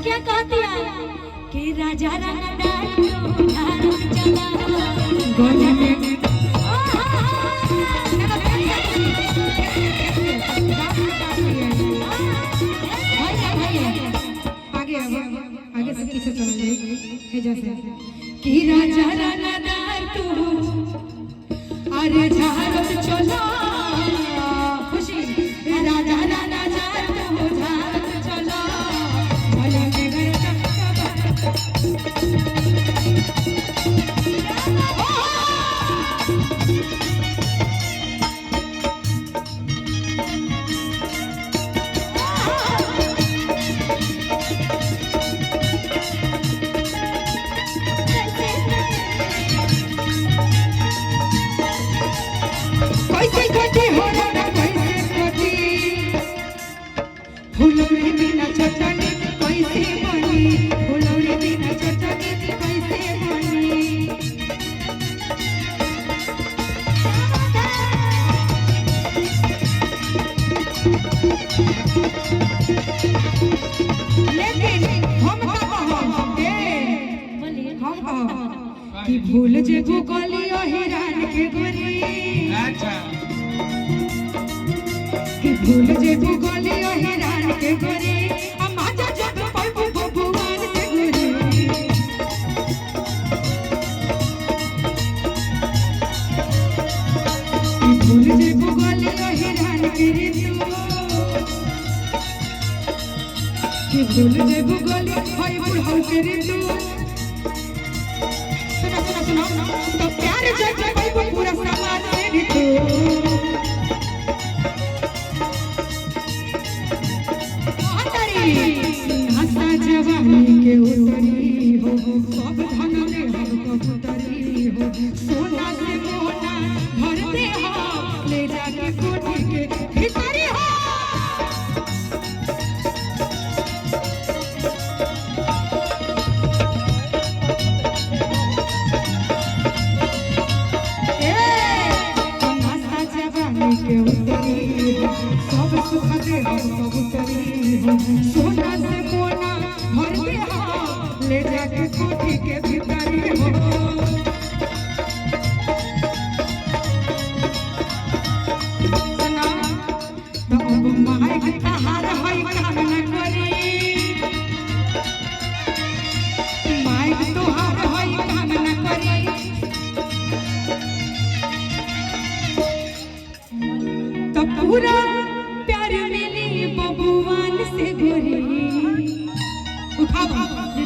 क्या कहती है कि राजा रंगदार तो भारत चला गोले में आगे से पीछे चला जाए जैसे कि राजा रंगदार तू अरे भारत चला खुशी राजा रंगदार तू भारत चला भले में कैसे कटे हो ना कैसे कटे फुलौरी बिना चटनी कैसे बनी फुलौरी बिना चटनी कैसे बनी लेकिन हम कि भूल जे गलियो हिरान के गोरी अच्छा कि भूल जे गलियो हिरान के गोरी हम आजा जब पाइबो भगवान से गोरी कि भूल जे गलियो हिरान के रे कि भूल जे गलियो होई बुढ़ऊ के रे सुनो तो प्यार जब पाइबो पूरा समाज से भी तो हंसा जवानी के उतरी हो सब धन ले हम कबूतरी हो सोना से मोना भरते हो ले जाके कोठी के भीतरी हो के उतरी हो सब सुख दे हम कबूतरी हो सोना से मोना भरते हो ले जाके कोठी के भीतरी हो सुना तो अब माइक तहार होई काम न करी माइक तोहार होई काम न करी तो पूरा प्यार मिली बबुआन से गोरी उठाओ